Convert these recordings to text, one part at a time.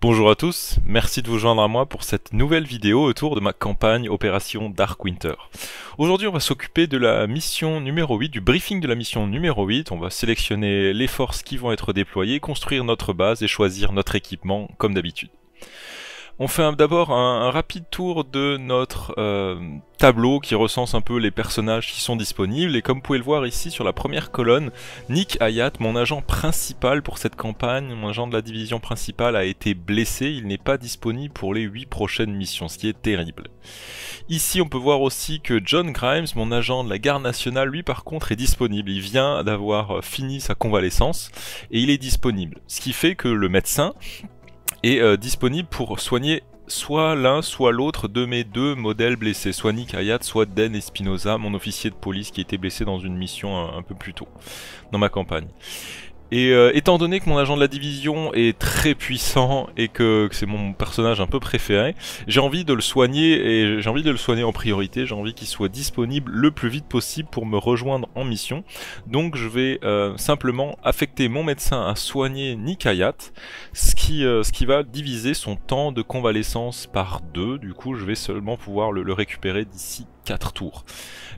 Bonjour à tous, merci de vous joindre à moi pour cette nouvelle vidéo autour de ma campagne Opération Dark Winter. Aujourd'hui on va s'occuper de la mission numéro 8, du briefing de la mission numéro 8, on va sélectionner les forces qui vont être déployées, construire notre base et choisir notre équipement comme d'habitude. On fait d'abord un rapide tour de notre tableau qui recense un peu les personnages qui sont disponibles, et comme vous pouvez le voir ici sur la première colonne, Nick Hayat, mon agent principal pour cette campagne, mon agent de la division principale, a été blessé, il n'est pas disponible pour les 8 prochaines missions, ce qui est terrible. Ici on peut voir aussi que John Grimes, mon agent de la garde nationale, lui par contre est disponible, il vient d'avoir fini sa convalescence et il est disponible, ce qui fait que le médecin est disponible pour soigner soit l'un soit l'autre de mes deux modèles blessés, soit Nick Hayat, soit Dan Espinosa, mon officier de police qui était blessé dans une mission un peu plus tôt dans ma campagne. Et étant donné que mon agent de la division est très puissant et que c'est mon personnage un peu préféré, j'ai envie de le soigner et j'ai envie de le soigner en priorité, j'ai envie qu'il soit disponible le plus vite possible pour me rejoindre en mission. Donc je vais simplement affecter mon médecin à soigner Nick Hayat, ce qui va diviser son temps de convalescence par 2, du coup je vais seulement pouvoir le récupérer d'ici 4 tours.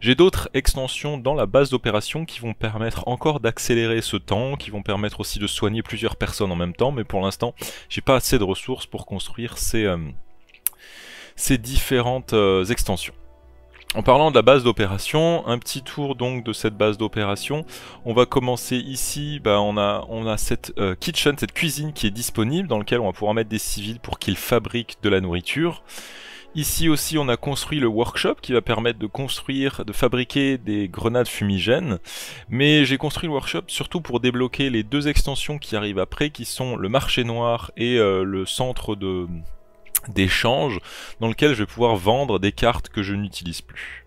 J'ai d'autres extensions dans la base d'opération qui vont permettre encore d'accélérer ce temps, qui vont permettre aussi de soigner plusieurs personnes en même temps, mais pour l'instant, j'ai pas assez de ressources pour construire ces différentes extensions. En parlant de la base d'opération, un petit tour donc de cette base d'opération. On va commencer ici, on a cette kitchen, cette cuisine qui est disponible, dans laquelle on va pouvoir mettre des civils pour qu'ils fabriquent de la nourriture. Ici aussi on a construit le workshop qui va permettre de fabriquer des grenades fumigènes, mais j'ai construit le workshop surtout pour débloquer les deux extensions qui arrivent après, qui sont le marché noir et le centre d'échange, dans lequel je vais pouvoir vendre des cartes que je n'utilise plus.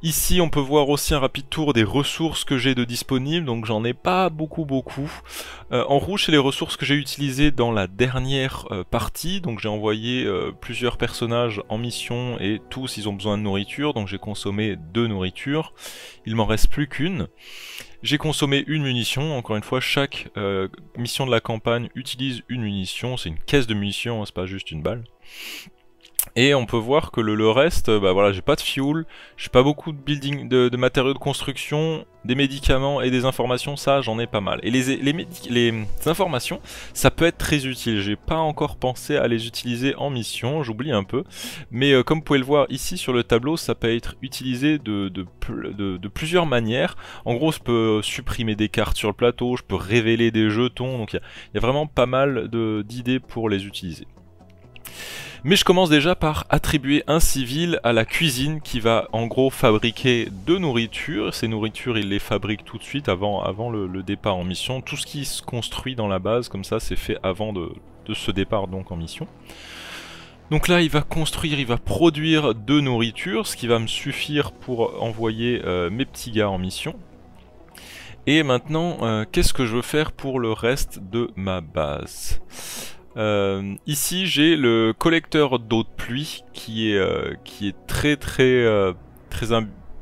Ici on peut voir aussi un rapide tour des ressources que j'ai de disponibles, donc j'en ai pas beaucoup. En rouge c'est les ressources que j'ai utilisées dans la dernière partie, donc j'ai envoyé plusieurs personnages en mission et tous ils ont besoin de nourriture, donc j'ai consommé 2 nourritures, il m'en reste plus qu'une. J'ai consommé une munition, encore une fois chaque mission de la campagne utilise une munition, c'est une caisse de munitions, hein, c'est pas juste une balle. Et on peut voir que le reste, voilà, j'ai pas de fuel, j'ai pas beaucoup de building, de matériaux de construction, des médicaments et des informations, ça j'en ai pas mal. Et les informations, ça peut être très utile, j'ai pas encore pensé à les utiliser en mission, j'oublie un peu. Mais comme vous pouvez le voir ici sur le tableau, ça peut être utilisé de plusieurs manières. En gros, je peux supprimer des cartes sur le plateau, je peux révéler des jetons, donc il y a vraiment pas mal d'idées pour les utiliser. Mais je commence déjà par attribuer un civil à la cuisine qui va en gros fabriquer de nourriture. Ces nourritures il les fabrique tout de suite avant le départ en mission. Tout ce qui se construit dans la base comme ça c'est fait avant de ce départ donc en mission. Donc là il va produire de nourriture, ce qui va me suffire pour envoyer mes petits gars en mission. Et maintenant qu'est-ce que je veux faire pour le reste de ma base ? Ici j'ai le collecteur d'eau de pluie qui est très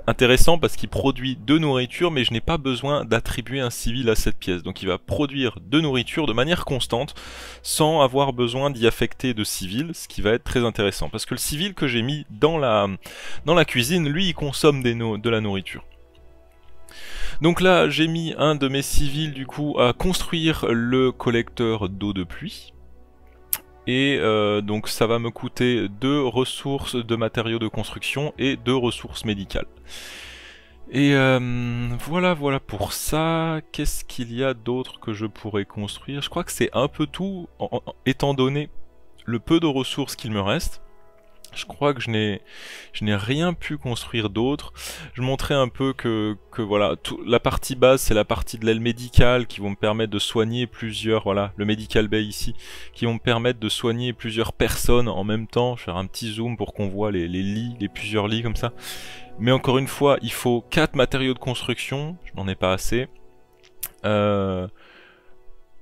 intéressant parce qu'il produit de nourriture, mais je n'ai pas besoin d'attribuer un civil à cette pièce, donc il va produire de nourriture de manière constante sans avoir besoin d'y affecter de civil, ce qui va être très intéressant parce que le civil que j'ai mis dans la cuisine, lui il consomme de la nourriture. Donc là j'ai mis un de mes civils du coup à construire le collecteur d'eau de pluie. Et donc ça va me coûter 2 ressources de matériaux de construction et 2 ressources médicales. Et voilà pour ça. Qu'est-ce qu'il y a d'autre que je pourrais construire? Je crois que c'est un peu tout, étant donné le peu de ressources qu'il me reste. Je crois que je n'ai rien pu construire d'autre. Je montrais un peu que voilà, la partie base c'est la partie de l'aile médicale qui vont me permettre de soigner plusieurs, voilà, le medical bay ici, qui vont me permettre de soigner plusieurs personnes en même temps. Je vais faire un petit zoom pour qu'on voit les lits, plusieurs lits comme ça. Mais encore une fois, il faut 4 matériaux de construction, je n'en ai pas assez.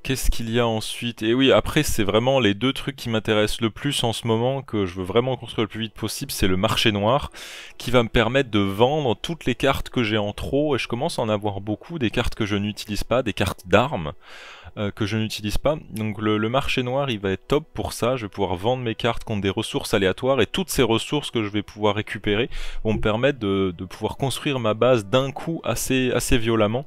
Qu'est-ce qu'il y a ensuite? Et oui, après c'est vraiment les 2 trucs qui m'intéressent le plus en ce moment, que je veux vraiment construire le plus vite possible, c'est le marché noir, qui va me permettre de vendre toutes les cartes que j'ai en trop, et je commence à en avoir beaucoup, des cartes que je n'utilise pas, des cartes d'armes. que je n'utilise pas. Donc le marché noir il va être top pour ça, je vais pouvoir vendre mes cartes contre des ressources aléatoires et toutes ces ressources que je vais pouvoir récupérer vont me permettre de pouvoir construire ma base d'un coup assez violemment.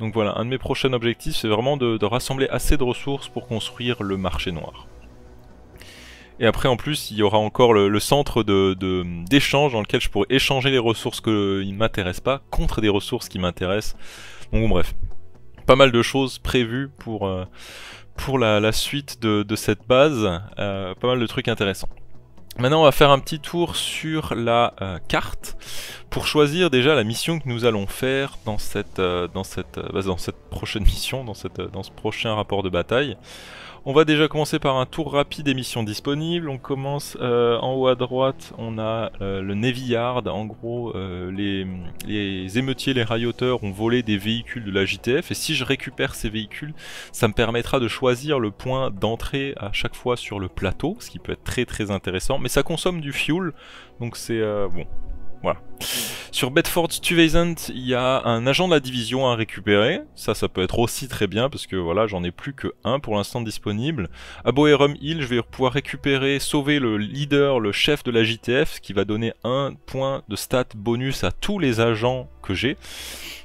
Donc voilà, un de mes prochains objectifs c'est vraiment de rassembler assez de ressources pour construire le marché noir. Et après en plus il y aura encore le centre d'échange dans lequel je pourrai échanger les ressources qui ne m'intéressent pas contre des ressources qui m'intéressent. Donc bon, bref, pas mal de choses prévues pour la suite de cette base, pas mal de trucs intéressants. Maintenant on va faire un petit tour sur la carte pour choisir déjà la mission que nous allons faire dans cette prochaine mission, dans ce prochain rapport de bataille. On va déjà commencer par un tour rapide des missions disponibles. On commence en haut à droite, on a le Navy Yard. En gros, les émeutiers, les railloteurs ont volé des véhicules de la JTF. Et si je récupère ces véhicules, ça me permettra de choisir le point d'entrée à chaque fois sur le plateau, ce qui peut être très intéressant. Mais ça consomme du fuel, donc c'est bon. Voilà. Sur Bedford Stuyvesant, il y a un agent de la division à récupérer. Ça peut être aussi très bien parce que voilà, j'en ai plus que un pour l'instant disponible. À Boerum Hill, je vais pouvoir récupérer, sauver le leader, le chef de la JTF, ce qui va donner un point de stat bonus à tous les agents que j'ai.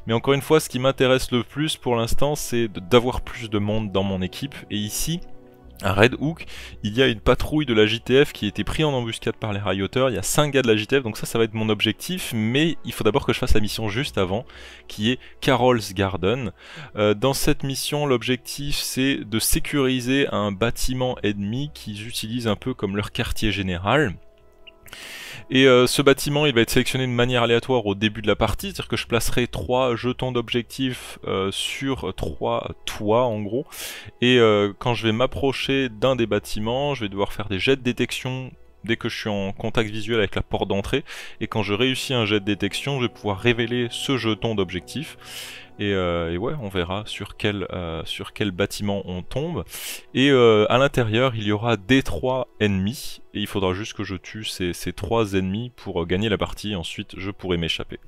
Mais encore une fois, ce qui m'intéresse le plus pour l'instant, c'est d'avoir plus de monde dans mon équipe. Et ici, à Red Hook, il y a une patrouille de la JTF qui a été prise en embuscade par les railloteurs. Il y a 5 gars de la JTF, donc ça va être mon objectif. Mais il faut d'abord que je fasse la mission juste avant, qui est Carol's Garden. Dans cette mission, l'objectif c'est de sécuriser un bâtiment ennemi qu'ils utilisent un peu comme leur quartier général. Et ce bâtiment il va être sélectionné de manière aléatoire au début de la partie, c'est-à-dire que je placerai 3 jetons d'objectifs sur 3 toits en gros. Et quand je vais m'approcher d'un des bâtiments, je vais devoir faire des jets de détection dès que je suis en contact visuel avec la porte d'entrée. Et quand je réussis un jet de détection, je vais pouvoir révéler ce jeton d'objectif. Et ouais, on verra sur quel bâtiment on tombe. Et à l'intérieur, il y aura des 3 ennemis. Et il faudra juste que je tue ces 3 ennemis pour gagner la partie. Ensuite, je pourrai m'échapper.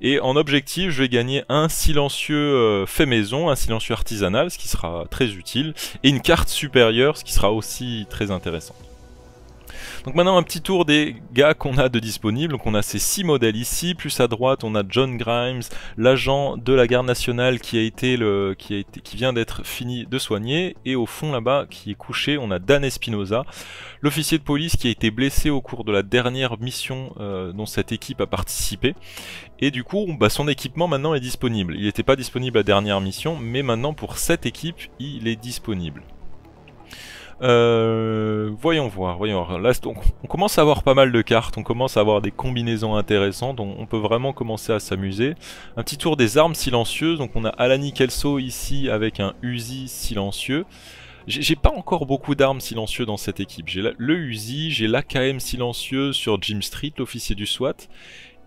Et en objectif, je vais gagner un silencieux fait maison, un silencieux artisanal, ce qui sera très utile. Et une carte supérieure, ce qui sera aussi très intéressant. Donc maintenant un petit tour des gars qu'on a de disponibles. Donc on a ces 6 modèles ici, plus à droite on a John Grimes, l'agent de la garde nationale qui vient d'être fini de soigner, et au fond là-bas qui est couché on a Dan Espinosa, l'officier de police qui a été blessé au cours de la dernière mission dont cette équipe a participé. Et du coup son équipement maintenant est disponible. Il n'était pas disponible à la dernière mission, mais maintenant pour cette équipe il est disponible. Voyons voir. Là, on commence à avoir pas mal de cartes, on commence à avoir des combinaisons intéressantes, on peut vraiment commencer à s'amuser. Un petit tour des armes silencieuses, donc on a Alani Kelso ici avec un Uzi silencieux. J'ai pas encore beaucoup d'armes silencieuses dans cette équipe. J'ai le Uzi, j'ai l'AKM silencieux sur Jim Street, l'officier du SWAT.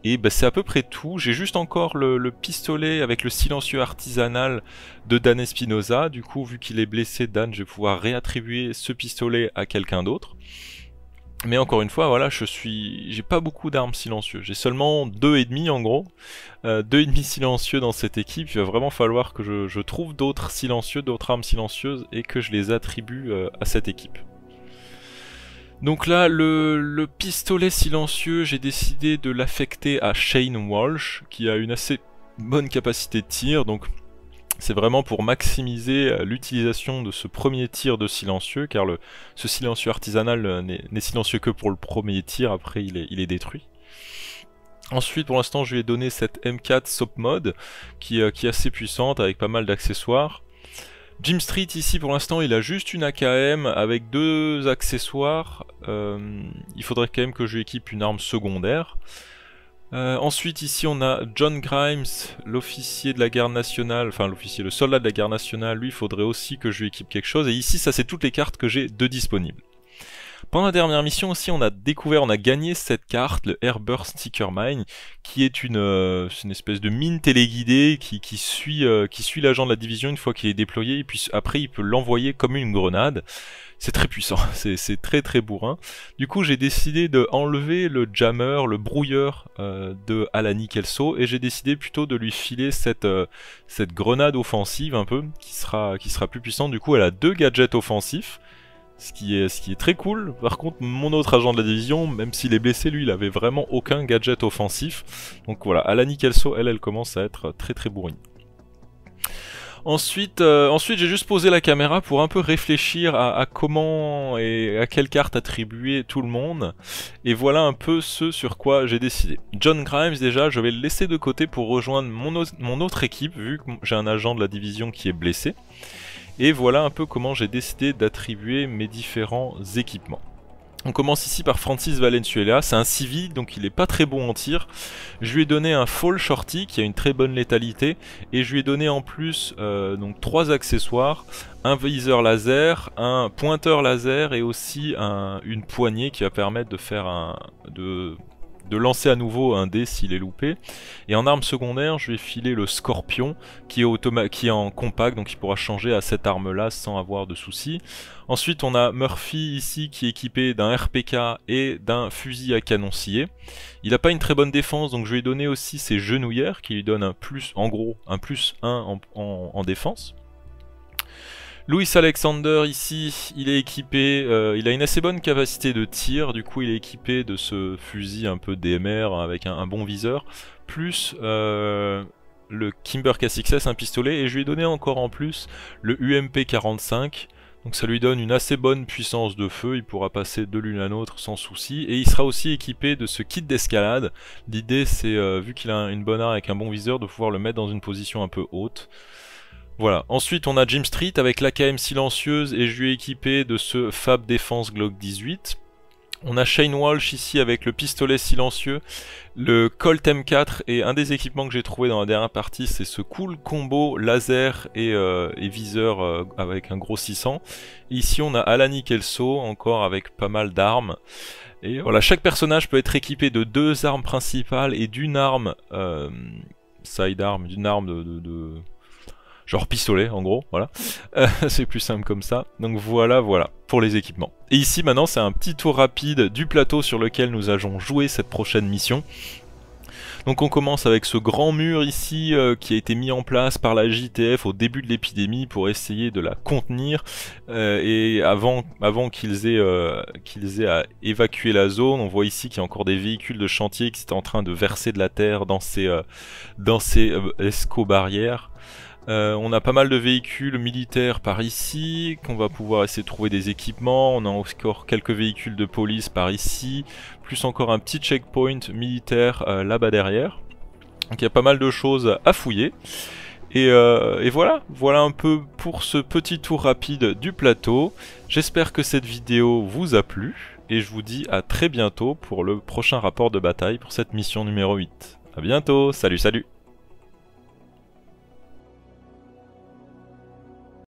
Et c'est à peu près tout. J'ai juste encore le pistolet avec le silencieux artisanal de Dan Espinosa. Du coup, vu qu'il est blessé, Dan, je vais pouvoir réattribuer ce pistolet à quelqu'un d'autre. Mais encore une fois, voilà, j'ai pas beaucoup d'armes silencieuses. J'ai seulement 2,5 en gros. 2,5 silencieux dans cette équipe. Il va vraiment falloir que je trouve d'autres armes silencieuses et que je les attribue à cette équipe. Donc là, le pistolet silencieux, j'ai décidé de l'affecter à Shane Walsh, qui a une assez bonne capacité de tir, donc c'est vraiment pour maximiser l'utilisation de ce premier tir de silencieux, car ce silencieux artisanal n'est silencieux que pour le premier tir, après il est détruit. Ensuite, pour l'instant, je lui ai donné cette M4 Soap Mode, qui est assez puissante, avec pas mal d'accessoires. Jim Street ici pour l'instant il a juste une AKM avec 2 accessoires, il faudrait quand même que je lui équipe une arme secondaire. Ensuite ici on a John Grimes, l'officier de la garde nationale, enfin le soldat de la garde nationale, lui il faudrait aussi que je lui équipe quelque chose, et ici ça c'est toutes les cartes que j'ai de disponibles. Pendant la dernière mission aussi, on a gagné cette carte, le Airburst Seeker Mine, qui est c'est une espèce de mine téléguidée qui suit l'agent de la division une fois qu'il est déployé, et puis après il peut l'envoyer comme une grenade. C'est très puissant, c'est très très bourrin. Du coup j'ai décidé de enlever le jammer, le brouilleur de Alani Kelso, et j'ai décidé plutôt de lui filer cette grenade offensive un peu, qui sera plus puissante. Du coup elle a 2 gadgets offensifs, ce qui est très cool. Par contre mon autre agent de la division, même s'il est blessé, lui il avait vraiment aucun gadget offensif. Donc voilà, Alani Kelso, elle commence à être très très bourrine. Ensuite j'ai juste posé la caméra pour un peu réfléchir à comment et à quelle carte attribuer tout le monde. Et voilà un peu ce sur quoi j'ai décidé. John Grimes, déjà, je vais le laisser de côté pour rejoindre mon autre équipe, vu que j'ai un agent de la division qui est blessé. Et voilà un peu comment j'ai décidé d'attribuer mes différents équipements. On commence ici par Francis Valenzuela, c'est un civil donc il est pas très bon en tir. Je lui ai donné un Fall Shorty qui a une très bonne létalité, et je lui ai donné en plus donc 3 accessoires, un viseur laser, un pointeur laser et aussi une poignée qui va permettre de faire de lancer à nouveau un dé s'il est loupé. Et en arme secondaire, je vais filer le Scorpion qui est en compact, donc il pourra changer à cette arme là sans avoir de soucis. Ensuite on a Murphy ici qui est équipé d'un RPK et d'un fusil à canon scié. Il n'a pas une très bonne défense, donc je lui ai donné aussi ses genouillères qui lui donnent un plus, en gros un plus 1 en défense. Louis Alexander ici, il est équipé, il a une assez bonne capacité de tir, du coup il est équipé de ce fusil un peu DMR avec un bon viseur, plus le Kimber K6S, un pistolet, et je lui ai donné encore en plus le UMP 45, donc ça lui donne une assez bonne puissance de feu, il pourra passer de l'une à l'autre sans souci, et il sera aussi équipé de ce kit d'escalade. L'idée c'est, vu qu'il a une bonne arme avec un bon viseur, de pouvoir le mettre dans une position un peu haute. Voilà, ensuite on a Jim Street avec l'AKM silencieuse, et je lui ai équipé de ce Fab Défense Glock 18. On a Shane Walsh ici avec le pistolet silencieux, le Colt M4, et un des équipements que j'ai trouvé dans la dernière partie c'est ce cool combo laser et viseur avec un gros 600. Et ici on a Alani Kelso encore avec pas mal d'armes. Et voilà, chaque personnage peut être équipé de 2 armes principales et d'une arme sidearm, d'une arme genre pistolet en gros, voilà. C'est plus simple comme ça. Donc voilà pour les équipements. Et ici maintenant c'est un petit tour rapide du plateau sur lequel nous allons jouer cette prochaine mission. Donc on commence avec ce grand mur ici qui a été mis en place par la JTF au début de l'épidémie pour essayer de la contenir, et avant qu'ils aient à évacuer la zone. On voit ici qu'il y a encore des véhicules de chantier qui étaient en train de verser de la terre dans ces esco-barrières. On a pas mal de véhicules militaires par ici, qu'on va pouvoir essayer de trouver des équipements. On a encore quelques véhicules de police par ici, plus encore un petit checkpoint militaire là-bas derrière. Donc il y a pas mal de choses à fouiller. Et voilà un peu pour ce petit tour rapide du plateau. J'espère que cette vidéo vous a plu, et je vous dis à très bientôt pour le prochain rapport de bataille pour cette mission numéro 8. A bientôt, salut salut!